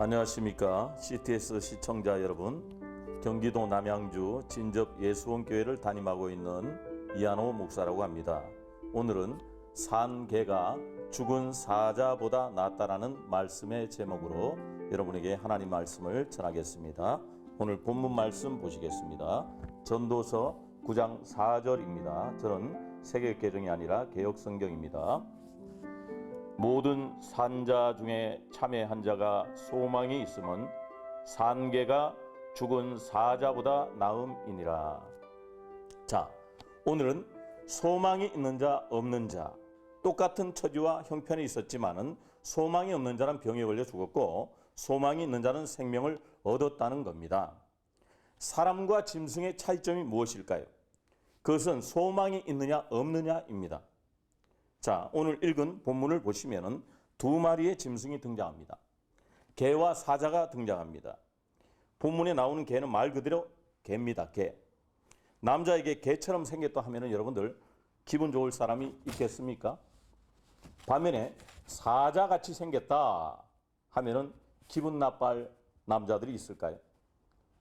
안녕하십니까. CTS 시청자 여러분, 경기도 남양주 진접예수원교회를 담임하고 있는 이한호 목사라고 합니다. 오늘은 산 개가 죽은 사자보다 낫다라는 말씀의 제목으로 여러분에게 하나님 말씀을 전하겠습니다. 오늘 본문 말씀 보시겠습니다. 전도서 9장 4절입니다. 저는 세계개정이 아니라 개역성경입니다. 모든 산자 중에 참회한 자가 소망이 있으면 산개가 죽은 사자보다 나음이니라. 자, 오늘은 소망이 있는 자 없는 자, 똑같은 처지와 형편이 있었지만은 소망이 없는 자는 병에 걸려 죽었고 소망이 있는 자는 생명을 얻었다는 겁니다. 사람과 짐승의 차이점이 무엇일까요? 그것은 소망이 있느냐 없느냐입니다. 자, 오늘 읽은 본문을 보시면은 두 마리의 짐승이 등장합니다. 개와 사자가 등장합니다. 본문에 나오는 개는 말 그대로 개입니다. 개. 남자에게 개처럼 생겼다 하면은 여러분들 기분 좋을 사람이 있겠습니까? 반면에 사자같이 생겼다 하면은 기분 나빠할 남자들이 있을까요?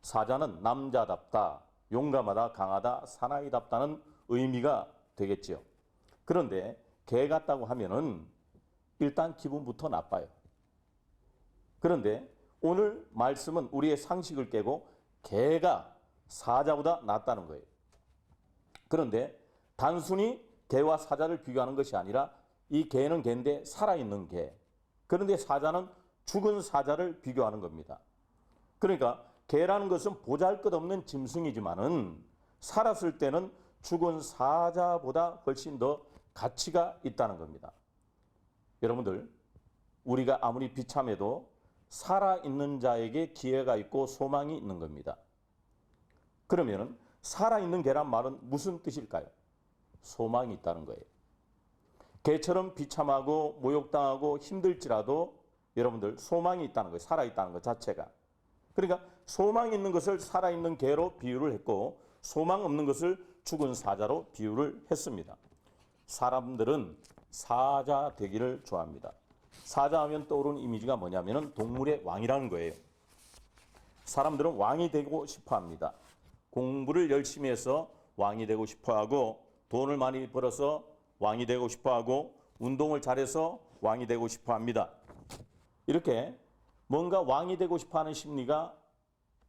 사자는 남자답다, 용감하다, 강하다, 사나이답다는 의미가 되겠지요. 그런데 개 같다고 하면은 일단 기분부터 나빠요. 그런데 오늘 말씀은 우리의 상식을 깨고 개가 사자보다 낫다는 거예요. 그런데 단순히 개와 사자를 비교하는 것이 아니라 이 개는 개인데 살아있는 개. 그런데 사자는 죽은 사자를 비교하는 겁니다. 그러니까 개라는 것은 보잘것없는 짐승이지만은 살았을 때는 죽은 사자보다 훨씬 더 가치가 있다는 겁니다. 여러분들, 우리가 아무리 비참해도 살아있는 자에게 기회가 있고 소망이 있는 겁니다. 그러면 살아있는 개란 말은 무슨 뜻일까요? 소망이 있다는 거예요. 개처럼 비참하고 모욕당하고 힘들지라도 여러분들 소망이 있다는 거예요. 살아있다는 것 자체가. 그러니까 소망이 있는 것을 살아있는 개로 비유를 했고 소망 없는 것을 죽은 사자로 비유를 했습니다. 사람들은 사자 되기를 좋아합니다. 사자하면 떠오르는 이미지가 뭐냐면 동물의 왕이라는 거예요. 사람들은 왕이 되고 싶어 합니다. 공부를 열심히 해서 왕이 되고 싶어 하고 돈을 많이 벌어서 왕이 되고 싶어 하고 운동을 잘해서 왕이 되고 싶어 합니다. 이렇게 뭔가 왕이 되고 싶어 하는 심리가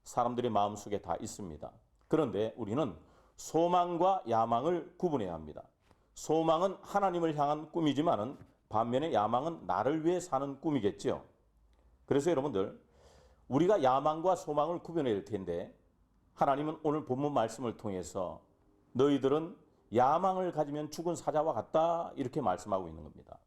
사람들의 마음속에 다 있습니다. 그런데 우리는 소망과 야망을 구분해야 합니다. 소망은 하나님을 향한 꿈이지만은 반면에 야망은 나를 위해 사는 꿈이겠죠. 그래서 여러분들, 우리가 야망과 소망을 구분해야 될 텐데 하나님은 오늘 본문 말씀을 통해서 너희들은 야망을 가지면 죽은 사자와 같다 이렇게 말씀하고 있는 겁니다.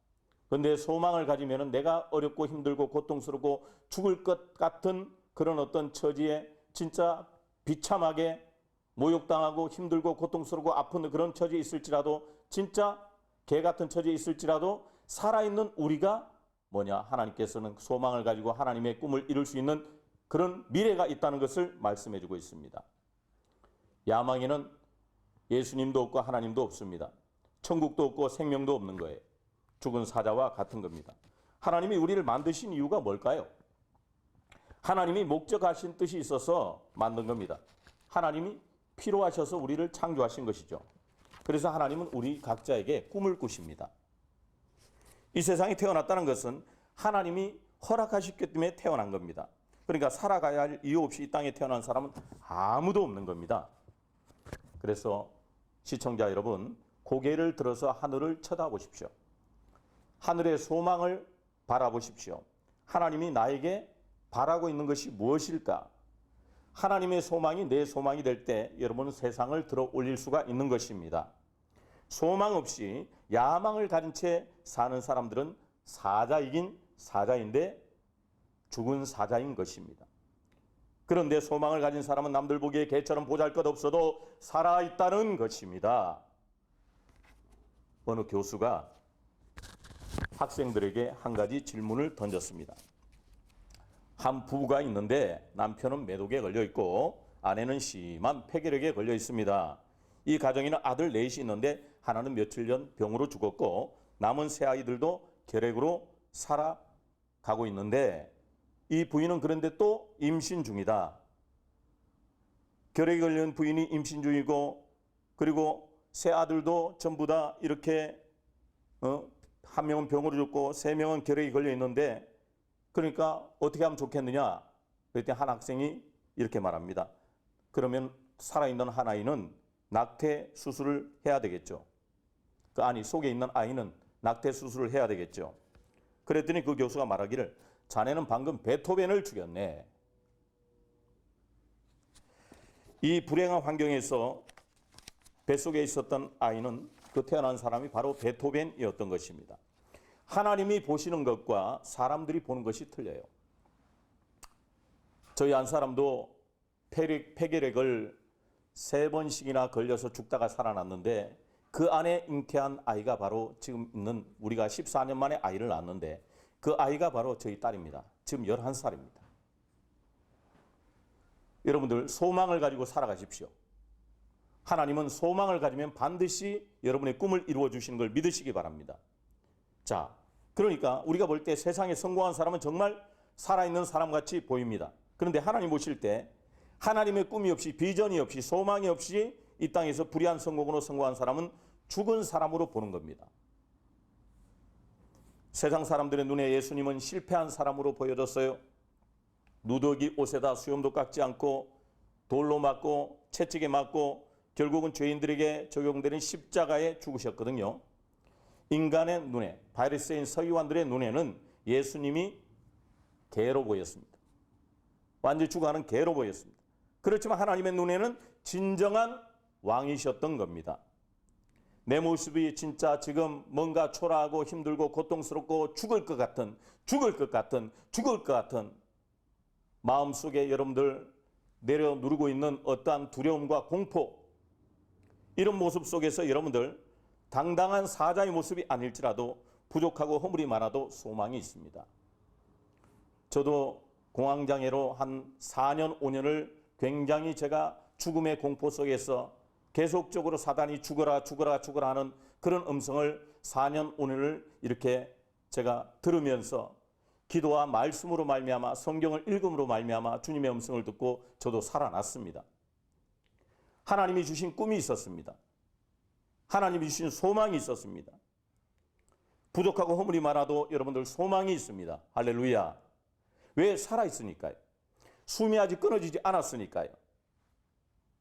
그런데 소망을 가지면 내가 어렵고 힘들고 고통스럽고 죽을 것 같은 그런 어떤 처지에 진짜 비참하게 모욕당하고 힘들고 고통스럽고 아픈 그런 처지에 있을지라도 진짜 개 같은 처지에 있을지라도 살아있는 우리가 하나님께서는 소망을 가지고 하나님의 꿈을 이룰 수 있는 그런 미래가 있다는 것을 말씀해 주고 있습니다. 야망에는 예수님도 없고 하나님도 없습니다. 천국도 없고 생명도 없는 거예요. 죽은 사자와 같은 겁니다. 하나님이 우리를 만드신 이유가 뭘까요? 하나님이 목적하신 뜻이 있어서 만든 겁니다. 하나님이 필요하셔서 우리를 창조하신 것이죠. 그래서 하나님은 우리 각자에게 꿈을 꾸십니다. 이 세상에 태어났다는 것은 하나님이 허락하셨기 때문에 태어난 겁니다. 그러니까 살아가야 할 이유 없이 이 땅에 태어난 사람은 아무도 없는 겁니다. 그래서 시청자 여러분, 고개를 들어서 하늘을 쳐다보십시오. 하늘의 소망을 바라보십시오. 하나님이 나에게 바라고 있는 것이 무엇일까? 하나님의 소망이 내 소망이 될 때 여러분은 세상을 들어 올릴 수가 있는 것입니다. 소망 없이 야망을 가진 채 사는 사람들은 사자이긴 사자인데 죽은 사자인 것입니다. 그런데 소망을 가진 사람은 남들 보기에 개처럼 보잘것없어도 살아있다는 것입니다. 어느 교수가 학생들에게 한 가지 질문을 던졌습니다. 한 부부가 있는데 남편은 매독에 걸려 있고 아내는 심한 폐결핵에 걸려 있습니다. 이 가정에는 아들 넷이 있는데 하나는 며칠 전 병으로 죽었고 남은 세 아이들도 결핵으로 살아가고 있는데 이 부인은 그런데 또 임신 중이다. 결핵이 걸린 부인이 임신 중이고 그리고 세 아들도 전부 다 이렇게 한 명은 병으로 죽고 세 명은 결핵이 걸려 있는데 그러니까 어떻게 하면 좋겠느냐? 그랬더니 한 학생이 이렇게 말합니다. 그러면 살아있는 한 아이는 낙태 수술을 해야 되겠죠. 그 안이 속에 있는 아이는 낙태 수술을 해야 되겠죠. 그랬더니 그 교수가 말하기를 자네는 방금 베토벤을 죽였네. 이 불행한 환경에서 뱃속에 있었던 아이는 그 태어난 사람이 바로 베토벤이었던 것입니다. 하나님이 보시는 것과 사람들이 보는 것이 틀려요. 저희 한 사람도 폐결핵을 3번씩이나 걸려서 죽다가 살아났는데 그 안에 잉태한 아이가 바로 지금 있는 우리가 14년 만에 아이를 낳았는데 그 아이가 바로 저희 딸입니다. 지금 11살입니다. 여러분들 소망을 가지고 살아가십시오. 하나님은 소망을 가지면 반드시 여러분의 꿈을 이루어 주시는 걸 믿으시기 바랍니다. 자, 그러니까 우리가 볼 때 세상에 성공한 사람은 정말 살아있는 사람같이 보입니다. 그런데 하나님 보실 때 하나님의 꿈이 없이 비전이 없이 소망이 없이 이 땅에서 불의한 성공으로 성공한 사람은 죽은 사람으로 보는 겁니다. 세상 사람들의 눈에 예수님은 실패한 사람으로 보여졌어요. 누더기 옷에다 수염도 깎지 않고 돌로 맞고 채찍에 맞고 결국은 죄인들에게 적용되는 십자가에 죽으셨거든요. 인간의 눈에, 바리새인 서기관들의 눈에는 예수님이 개로 보였습니다. 완전히 죽어가는 개로 보였습니다. 그렇지만 하나님의 눈에는 진정한 왕이셨던 겁니다. 내 모습이 진짜 지금 뭔가 초라하고 힘들고 고통스럽고 죽을 것 같은 마음속에 여러분들 내려 누르고 있는 어떠한 두려움과 공포, 이런 모습 속에서 여러분들 당당한 사자의 모습이 아닐지라도 부족하고 허물이 많아도 소망이 있습니다. 저도 공황장애로 한 4년, 5년을 굉장히 제가 죽음의 공포 속에서 계속적으로 사단이 죽어라 하는 그런 음성을 4년, 5년을 이렇게 제가 들으면서 기도와 말씀으로 말미암아 성경을 읽음으로 말미암아 주님의 음성을 듣고 저도 살아났습니다. 하나님이 주신 꿈이 있었습니다. 하나님이 주신 소망이 있었습니다. 부족하고 허물이 많아도 여러분들 소망이 있습니다. 할렐루야. 왜? 살아있으니까요. 숨이 아직 끊어지지 않았으니까요.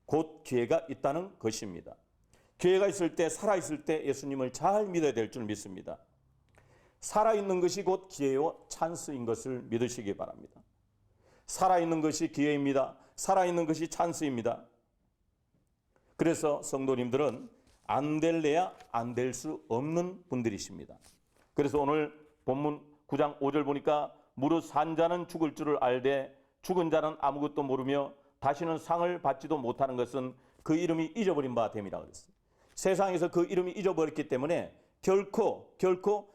곧 기회가 있다는 것입니다. 기회가 있을 때, 살아있을 때 예수님을 잘 믿어야 될 줄 믿습니다. 살아있는 것이 곧 기회와 찬스인 것을 믿으시기 바랍니다. 살아있는 것이 기회입니다. 살아있는 것이 찬스입니다. 그래서 성도님들은 안 될래야 안 될 수 없는 분들이십니다. 그래서 오늘 본문 9장 5절 보니까 무릇 산 자는 죽을 줄을 알되 죽은 자는 아무것도 모르며 다시는 상을 받지도 못하는 것은 그 이름이 잊어버린 바 됨이라 그랬어요. 세상에서 그 이름이 잊어버렸기 때문에 결코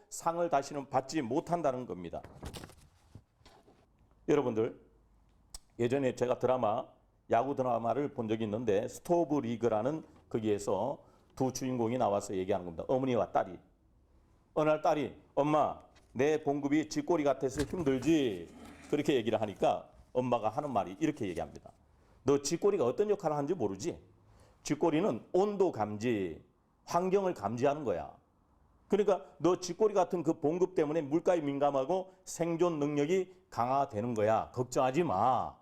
상을 다시는 받지 못한다는 겁니다. 여러분들, 예전에 제가 야구 드라마를 본 적이 있는데 스토브 리그라는 거기에서 두 주인공이 나와서 얘기하는 겁니다. 어머니와 딸이. 어느 날 딸이 엄마 내 봉급이 쥐꼬리 같아서 힘들지 그렇게 얘기를 하니까 엄마가 하는 말이 이렇게 얘기합니다. 너 쥐꼬리가 어떤 역할을 하는지 모르지? 쥐꼬리는 온도 감지, 환경을 감지하는 거야. 그러니까 너 쥐꼬리 같은 그 봉급 때문에 물가에 민감하고 생존 능력이 강화되는 거야. 걱정하지 마.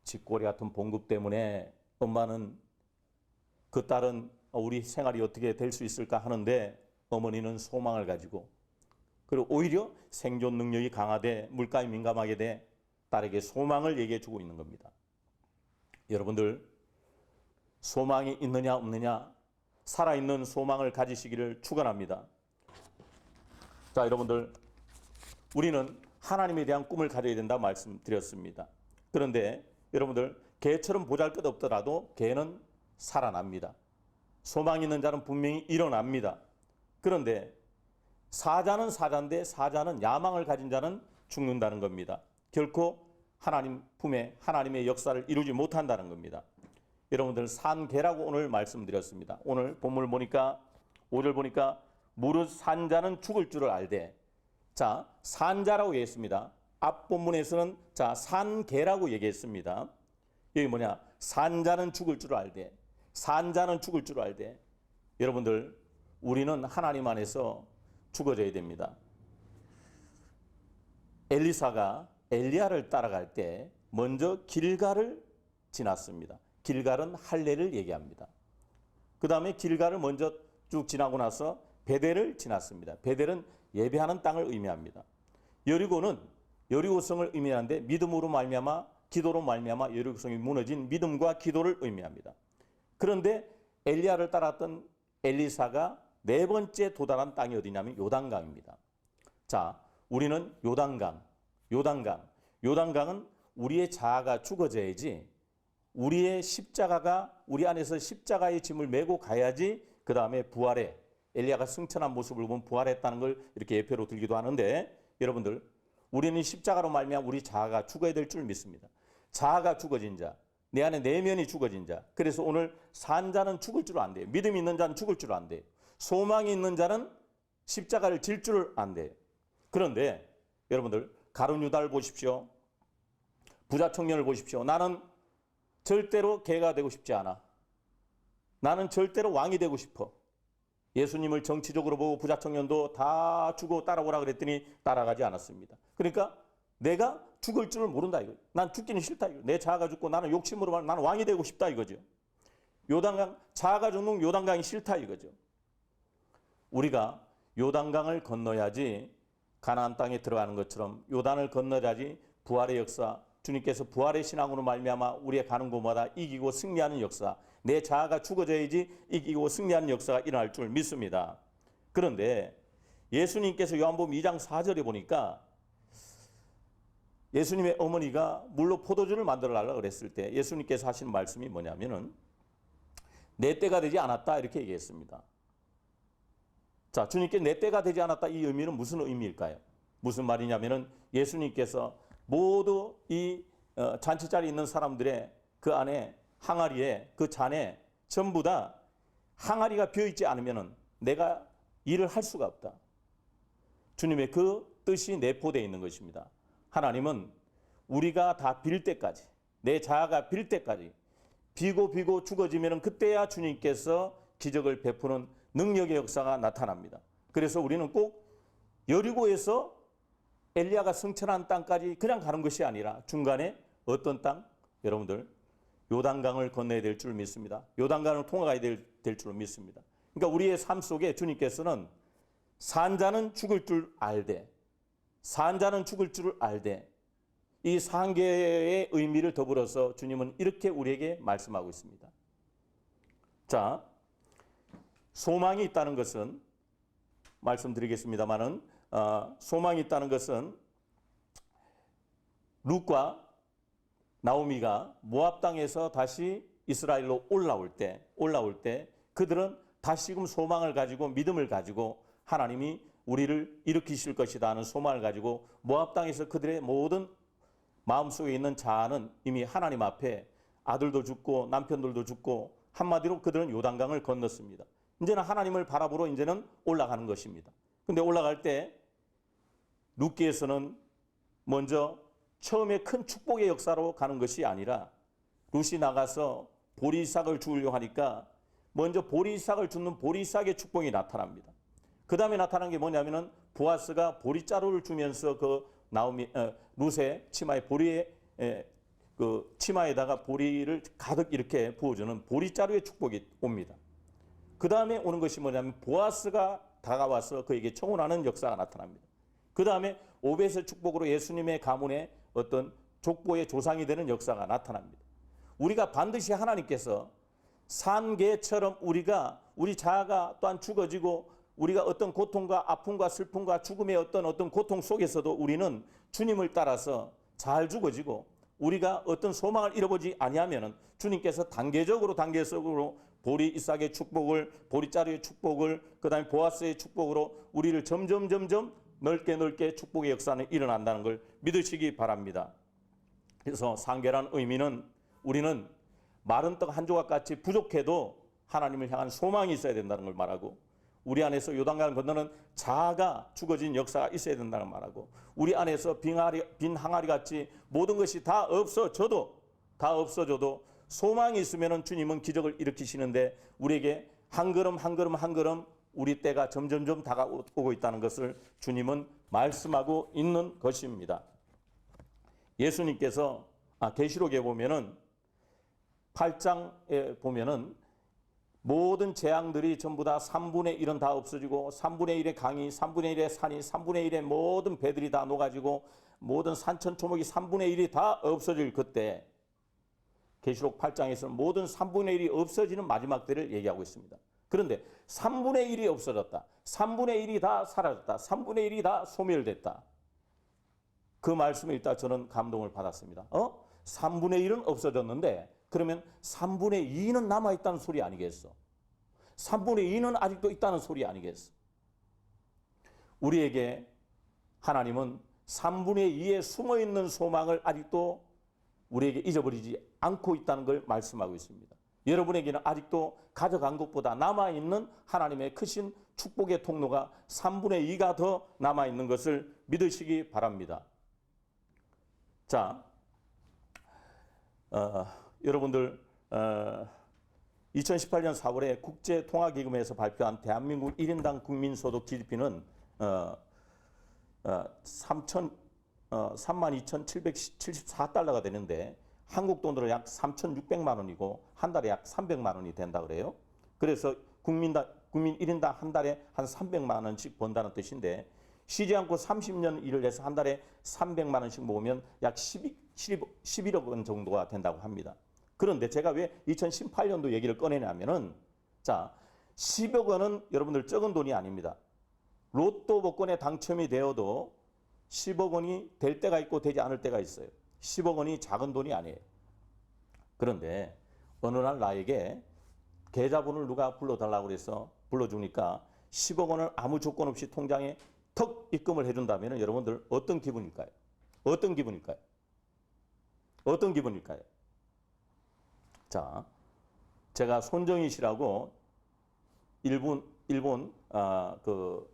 쥐꼬리 같은 봉급 때문에 엄마는 그 딸은 우리 생활이 어떻게 될 수 있을까 하는데 어머니는 소망을 가지고 그리고 오히려 생존 능력이 강화돼 물가에 민감하게 돼 딸에게 소망을 얘기해 주고 있는 겁니다. 여러분들 소망이 있느냐 없느냐 살아있는 소망을 가지시기를 축원합니다. 자, 여러분들 우리는 하나님에 대한 꿈을 가져야 된다고 말씀드렸습니다. 그런데 여러분들 개처럼 보잘것없더라도 개는 살아납니다. 소망 있는 자는 분명히 일어납니다. 그런데 사자는 사자인데 사자는 야망을 가진 자는 죽는다는 겁니다. 결코 하나님 품에 하나님의 역사를 이루지 못한다는 겁니다. 여러분들 산개라고 오늘 말씀드렸습니다. 오늘 본문을 보니까 5절 보니까 무릇 산자는 죽을 줄을 알되, 자 산자라고 했습니다. 앞 본문에서는 자, 산개라고 얘기했습니다. 여기 뭐냐? 산자는 죽을 줄 알되, 산자는 죽을 줄 알되. 여러분들, 우리는 하나님 안에서 죽어져야 됩니다. 엘리사가 엘리야를 따라갈 때 먼저 길갈을 지났습니다. 길갈은 할례를 얘기합니다. 그 다음에 길갈을 먼저 쭉 지나고 나서 베델을 지났습니다. 베델은 예배하는 땅을 의미합니다. 여리고는 여리고성을 의미하는데 믿음으로 말미암아 기도로 말미암아 여리고성이 무너진 믿음과 기도를 의미합니다. 그런데 엘리야를 따랐던 엘리사가 네 번째 도달한 땅이 어디냐면 요단강입니다. 자, 우리는 요단강은 우리의 자아가 죽어져야지, 우리의 십자가가 우리 안에서 십자가의 짐을 메고 가야지 그 다음에 부활해, 엘리야가 승천한 모습을 보면 부활했다는 걸 이렇게 예표로 들기도 하는데, 여러분들, 우리는 십자가로 말미암아 우리 자아가 죽어야 될 줄 믿습니다. 자아가 죽어진 자, 내 안에 내면이 죽어진 자. 그래서 오늘 산 자는 죽을 줄 안 돼요. 믿음이 있는 자는 죽을 줄 안 돼요. 소망이 있는 자는 십자가를 질 줄 안 돼요. 그런데 여러분들, 가룟 유다를 보십시오. 부자 청년을 보십시오. 나는 절대로 개가 되고 싶지 않아. 나는 절대로 왕이 되고 싶어. 예수님을 정치적으로 보고 부자 청년도 다 주고 따라오라 그랬더니 따라가지 않았습니다. 그러니까 내가 죽을 줄을 모른다 이거죠. 난 죽기는 싫다 이거죠. 내 자아가 죽고 나는 욕심으로 말하면 나는 왕이 되고 싶다 이거죠. 요단강, 자아가 죽는 요단강이 싫다 이거죠. 우리가 요단강을 건너야지 가나안 땅에 들어가는 것처럼, 요단을 건너야지 부활의 역사, 주님께서 부활의 신앙으로 말미암아 우리의 가는 곳마다 이기고 승리하는 역사, 내 자아가 죽어져야지 이기고 승리하는 역사가 일어날 줄 믿습니다. 그런데 예수님께서 요한복음 2장 4절에 보니까 예수님의 어머니가 물로 포도주를 만들어 달라고 그랬을 때 예수님께서 하신 말씀이 뭐냐면은 내 때가 되지 않았다 이렇게 얘기했습니다. 자, 주님께 내 때가 되지 않았다, 이 의미는 무슨 의미일까요? 무슨 말이냐면은 예수님께서 모두 이 잔치 자리에 있는 사람들의 그 안에 항아리에, 그 잔에 전부 다 항아리가 비어있지 않으면은 내가 일을 할 수가 없다. 주님의 그 뜻이 내포되어 있는 것입니다. 하나님은 우리가 다 빌 때까지, 내 자아가 빌 때까지 비고 죽어지면은 그때야 주님께서 기적을 베푸는 능력의 역사가 나타납니다. 그래서 우리는 꼭 여리고에서 엘리야가 승천한 땅까지 그냥 가는 것이 아니라 중간에 어떤 땅? 여러분들, 요단강을 건너야 될 줄 믿습니다. 요단강을 통과해야 될 줄 믿습니다. 그러니까 우리의 삶 속에 주님께서는 산자는 죽을 줄 알되, 산자는 죽을 줄 알되, 이 산계의 의미를 더불어서 주님은 이렇게 우리에게 말씀하고 있습니다. 자, 소망이 있다는 것은 말씀드리겠습니다만은 소망이 있다는 것은 룻과 나오미가 모압 땅에서 다시 이스라엘로 올라올 때 그들은 다시금 소망을 가지고 믿음을 가지고 하나님이 우리를 일으키실 것이다 하는 소망을 가지고 모압 땅에서 그들의 모든 마음속에 있는 자아는 이미 하나님 앞에 아들도 죽고 남편들도 죽고 한마디로 그들은 요단강을 건넜습니다. 이제는 하나님을 바라보러 이제는 올라가는 것입니다. 근데 올라갈 때 룻기에서는 먼저 처음에 큰 축복의 역사로 가는 것이 아니라 룻이 나가서 보리삭을 주우려고 하니까 먼저 보리삭을 줍는 보리삭의 축복이 나타납니다. 그 다음에 나타난 게 뭐냐면은 보아스가 보리자루를 주면서 그 룻의 치마에 그 치마에다가 보리를 가득 이렇게 부어주는 보리자루의 축복이 옵니다. 그 다음에 오는 것이 뭐냐면 보아스가 다가와서 그에게 청혼하는 역사가 나타납니다. 그 다음에 오벳의 축복으로 예수님의 가문에 어떤 족보의 조상이 되는 역사가 나타납니다. 우리가 반드시 하나님께서 산개처럼 우리 자아가 또한 죽어지고 우리가 어떤 고통과 아픔과 슬픔과 죽음의 어떤 고통 속에서도 우리는 주님을 따라서 잘 죽어지고 우리가 어떤 소망을 잃어보지 아니하면은 주님께서 단계적으로 보리 이삭의 축복을, 보리자루의 축복을, 그 다음에 보아스의 축복으로 우리를 점점 넓게 축복의 역사는 일어난다는 걸 믿으시기 바랍니다. 그래서 산계란 의미는 우리는 마른 떡 한 조각 같이 부족해도 하나님을 향한 소망이 있어야 된다는 걸 말하고, 우리 안에서 요단강을 건너는 자아가 죽어진 역사가 있어야 된다는 말하고, 우리 안에서 빈 항아리 같이 모든 것이 다 없어져도 소망이 있으면 주님은 기적을 일으키시는데, 우리에게 한 걸음 한 걸음 한 걸음 우리 때가 점점점 다가오고 있다는 것을 주님은 말씀하고 있는 것입니다. 예수님께서 계시록에 보면은 8장에 보면은 모든 재앙들이 전부 다 3분의 1은 다 없어지고 3분의 1의 강이, 3분의 1의 산이, 3분의 1의 모든 배들이 다 녹아지고 모든 산천초목이 3분의 1이 다 없어질 그때, 계시록 8장에서는 모든 3분의 1이 없어지는 마지막 때를 얘기하고 있습니다. 그런데 3분의 1이 없어졌다, 3분의 1이 다 사라졌다, 3분의 1이 다 소멸됐다. 그 말씀을 일단 저는 감동을 받았습니다. 3분의 1은 없어졌는데 그러면 3분의 2는 남아있다는 소리 아니겠어? 3분의 2는 아직도 있다는 소리 아니겠어? 우리에게 하나님은 3분의 2에 숨어있는 소망을 아직도 우리에게 잊어버리지 않고 있다는 걸 말씀하고 있습니다. 여러분에게는 아직도 가져간 것보다 남아있는 하나님의 크신 축복의 통로가 3분의 2가 더 남아있는 것을 믿으시기 바랍니다. 자, 여러분들 2018년 4월에 국제통화기금에서 발표한 대한민국 1인당 국민소득 GDP는 32,774달러가 되는데 한국 돈으로 약 3,600만 원이고 한 달에 약 300만 원이 된다 그래요. 그래서 국민 1인당 한 달에 한 300만 원씩 번다는 뜻인데, 쉬지 않고 30년 일을 해서 한 달에 300만 원씩 모으면 약 11억 원 정도가 된다고 합니다. 그런데 제가 왜 2018년도 얘기를 꺼내냐면은, 자, 10억 원은 여러분들 적은 돈이 아닙니다. 로또 복권에 당첨이 되어도 10억 원이 될 때가 있고 되지 않을 때가 있어요. 10억 원이 작은 돈이 아니에요. 그런데 어느 날 나에게 계좌번호를 누가 불러달라고 그래서 불러주니까 10억 원을 아무 조건 없이 통장에 턱 입금을 해준다면 여러분들 어떤 기분일까요? 어떤 기분일까요? 어떤 기분일까요? 자, 제가 손정희 씨라고 일본 그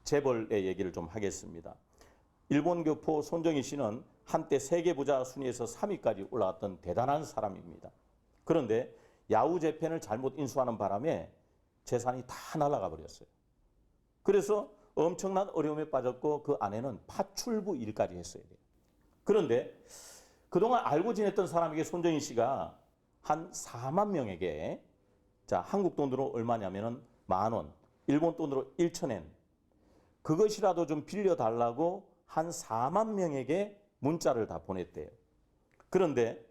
재벌의 얘기를 좀 하겠습니다. 일본 교포 손정희 씨는 한때 세계 부자 순위에서 3위까지 올라왔던 대단한 사람입니다. 그런데 야후 재팬을 잘못 인수하는 바람에 재산이 다 날아가 버렸어요. 그래서 엄청난 어려움에 빠졌고 그 아내는 파출부 일까지 했어야 돼요. 그런데 그동안 알고 지냈던 사람에게 손정희 씨가 한 4만 명에게, 자, 한국 돈으로 얼마냐면은 10,000원, 일본 돈으로 1,000엔, 그것이라도 좀 빌려달라고 한 4만 명에게 문자를 다 보냈대요. 그런데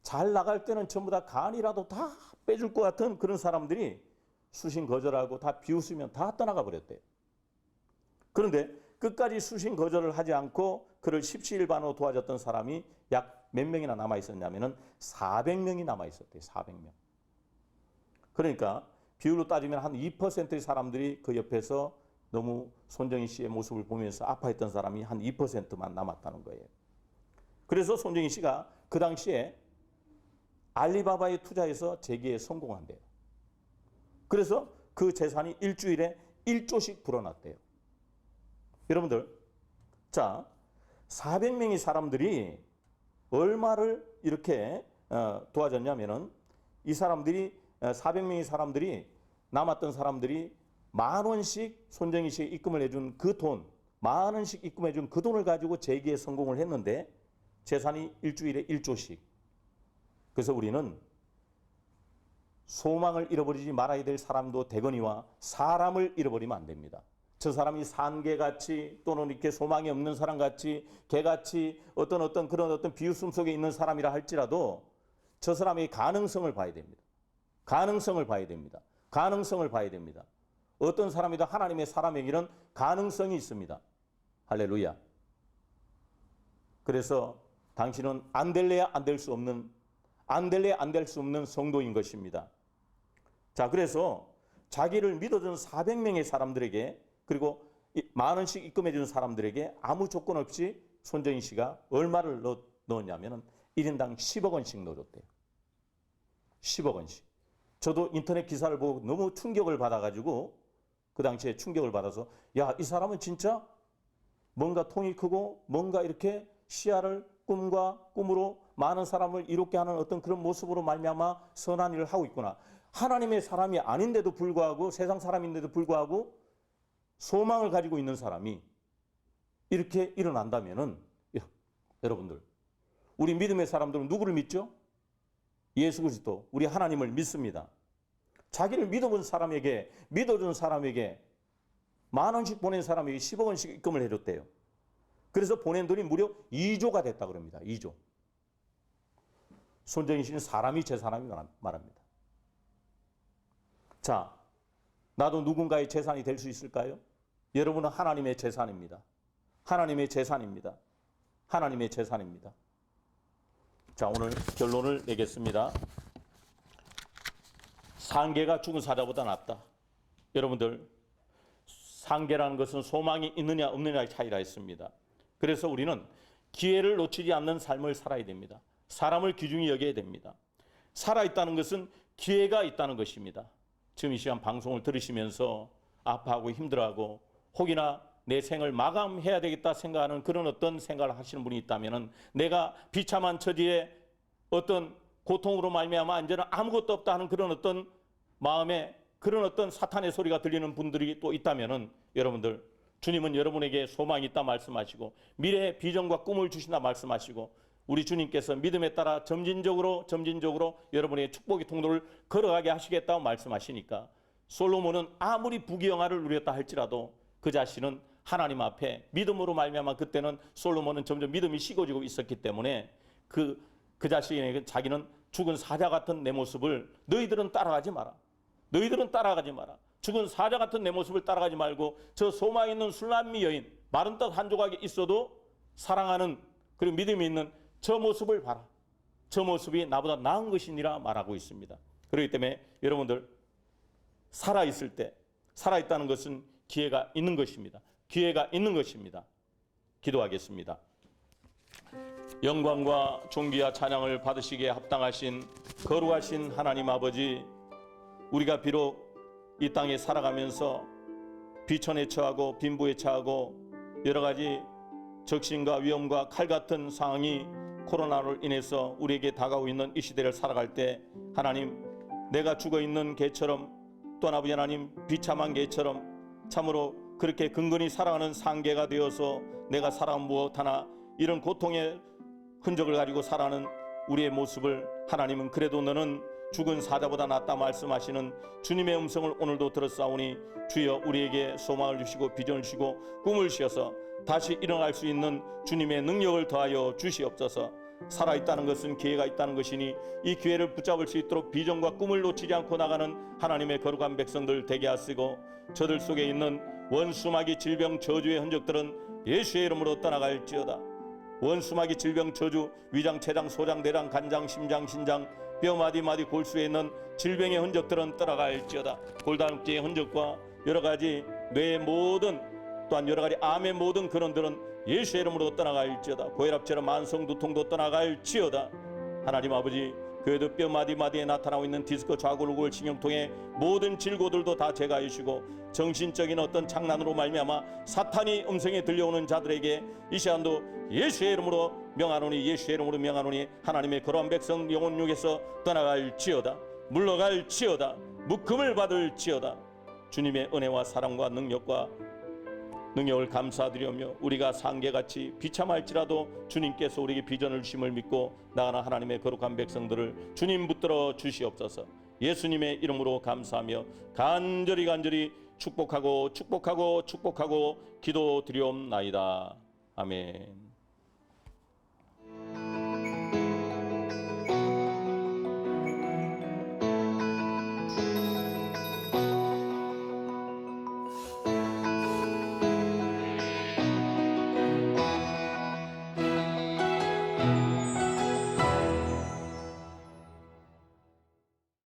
잘 나갈 때는 전부 다 간이라도 다 빼줄 것 같은 그런 사람들이 수신 거절하고 다 비웃으면 다 떠나가 버렸대요. 그런데 끝까지 수신 거절을 하지 않고 그를 십시일반으로 도와줬던 사람이 약 몇 명이나 남아 있었냐면은 400명이 남아 있었대요. 400명. 그러니까 비율로 따지면 한 2%의 사람들이 그 옆에서 너무 손정희 씨의 모습을 보면서 아파했던 사람이 한 2%만 남았다는 거예요. 그래서 손정희 씨가 그 당시에 알리바바에 투자해서 재기에 성공한대요. 그래서 그 재산이 일주일에 1조씩 불어났대요. 여러분들, 자, 400명의 사람들이 얼마를 이렇게 도와줬냐면은, 이 사람들이 400명의 사람들이, 남았던 사람들이 10,000원씩 손정희 씨에 입금을 해준 그 돈, 10,000원씩 입금해준 그 돈을 가지고 재기에 성공을 했는데 재산이 일주일에 1조씩. 그래서 우리는 소망을 잃어버리지 말아야 될 사람도 되거니와 사람을 잃어버리면 안 됩니다. 저 사람이 산개같이 또는 이렇게 소망이 없는 사람같이 개같이 어떤 그런 비웃음 속에 있는 사람이라 할지라도 저 사람의 가능성을 봐야 됩니다. 가능성을 봐야 됩니다. 가능성을 봐야 됩니다. 어떤 사람이든 하나님의 사람에게는 가능성이 있습니다. 할렐루야. 그래서 당신은 안 될래야 안 될 수 없는, 안 될래야 안 될 수 없는 성도인 것입니다. 자, 그래서 자기를 믿어준 400명의 사람들에게, 그리고 10,000원씩 입금해 주는 사람들에게 아무 조건 없이 손정희 씨가 얼마를 넣었냐면 1인당 10억 원씩 넣어줬대요. 10억 원씩. 저도 인터넷 기사를 보고 너무 충격을 받아가지고 그 당시에 충격을 받아서 야, 이 사람은 진짜 뭔가 통이 크고 뭔가 이렇게 시야를 꿈과 꿈으로 많은 사람을 이롭게 하는 어떤 그런 모습으로 말미암아 선한 일을 하고 있구나. 하나님의 사람이 아닌데도 불구하고 세상 사람인데도 불구하고 소망을 가지고 있는 사람이 이렇게 일어난다면은 여러분들 우리 믿음의 사람들은 누구를 믿죠? 예수 그리스도 우리 하나님을 믿습니다. 자기를 믿어준 사람에게 10,000원씩 보낸 사람에게 10억 원씩 입금을 해줬대요. 그래서 보낸 돈이 무려 2조가 됐다 그럽니다. 2조. 손정희 씨는 사람이 제 사람이 말합니다. 자, 나도 누군가의 재산이 될 수 있을까요? 여러분은 하나님의 재산입니다. 하나님의 재산입니다. 하나님의 재산입니다. 자, 오늘 결론을 내겠습니다. 상계가 죽은 사자보다 낫다. 여러분들, 상계라는 것은 소망이 있느냐 없느냐의 차이라 했습니다. 그래서 우리는 기회를 놓치지 않는 삶을 살아야 됩니다. 사람을 귀중히 여겨야 됩니다. 살아있다는 것은 기회가 있다는 것입니다. 지금 이 시간 방송을 들으시면서 아파하고 힘들어하고 혹이나 내 생을 마감해야 되겠다 생각하는 그런 어떤 생각을 하시는 분이 있다면 내가 비참한 처지에 어떤 고통으로 말미암아 이제는 아무것도 없다 하는 그런 어떤 마음에 그런 어떤 사탄의 소리가 들리는 분들이 또 있다면 여러분들 주님은 여러분에게 소망이 있다 말씀하시고 미래의 비전과 꿈을 주신다 말씀하시고 우리 주님께서 믿음에 따라 점진적으로 여러분의 축복의 통로를 걸어가게 하시겠다고 말씀하시니까 솔로몬은 아무리 부귀영화를 누렸다 할지라도 그 자신은 하나님 앞에 믿음으로 말미암아 그때는 솔로몬은 점점 믿음이 식어지고 있었기 때문에 그 자신에게 자기는 죽은 사자 같은 내 모습을 너희들은 따라가지 마라. 너희들은 따라가지 마라. 죽은 사자 같은 내 모습을 따라가지 말고 저 소망 있는 술람미 여인 마른 떡 한 조각이 있어도 사랑하는 그리고 믿음이 있는 저 모습을 봐라. 저 모습이 나보다 나은 것이니라 말하고 있습니다. 그렇기 때문에 여러분들 살아있을 때 살아있다는 것은 기회가 있는 것입니다. 기회가 있는 것입니다. 기도하겠습니다. 영광과 존귀와 찬양을 받으시기에 합당하신 거룩하신 하나님 아버지, 우리가 비록 이 땅에 살아가면서 비천에 처하고 빈부에 처하고 여러 가지 적신과 위험과 칼 같은 상황이 코로나로 인해서 우리에게 다가오고 있는 이 시대를 살아갈 때 하나님, 내가 죽어있는 개처럼 또한 아버지 하나님 비참한 개처럼 참으로 그렇게 근근히 살아가는 상계가 되어서 내가 살아온 무엇 하나 이런 고통의 흔적을 가지고 살아가는 우리의 모습을 하나님은 그래도 너는 죽은 사자보다 낫다 말씀하시는 주님의 음성을 오늘도 들었사오니 주여 우리에게 소망을 주시고 비전을 주시고 꿈을 주셔서 다시 일어날 수 있는 주님의 능력을 더하여 주시옵소서. 살아있다는 것은 기회가 있다는 것이니 이 기회를 붙잡을 수 있도록 비전과 꿈을 놓치지 않고 나가는 하나님의 거룩한 백성들 되게 하시고 저들 속에 있는 원수마귀 질병 저주의 흔적들은 예수의 이름으로 떠나갈지어다. 원수마귀 질병 저주 위장 췌장 소장 대장 간장 심장 신장 뼈 마디마디 골수에 있는 질병의 흔적들은 떠나갈지어다. 골다육지의 흔적과 여러 가지 뇌의 모든 또한 여러 가지 암의 모든 근원들은 예수의 이름으로 떠나갈지어다. 고혈압처럼 만성 두통도 떠나갈지어다. 하나님 아버지, 그에도 뼈 마디마디에 나타나고 있는 디스크 좌골우골 신경통의 모든 질고들도 다 제거해 주시고 정신적인 어떤 장난으로 말미암아 사탄이 음성에 들려오는 자들에게 이 시간도 예수의 이름으로 명하노니 예수의 이름으로 명하노니 하나님의 거룩한 백성 영혼육에서 떠나갈지어다. 물러갈지어다. 묶음을 받을지어다. 주님의 은혜와 사랑과 능력을 감사드리며 우리가 상계같이 비참할지라도 주님께서 우리에게 비전을 주심을 믿고 나아가는 하나님의 거룩한 백성들을 주님 붙들어 주시옵소서. 예수님의 이름으로 감사하며 간절히 축복하고 기도드리옵나이다. 아멘.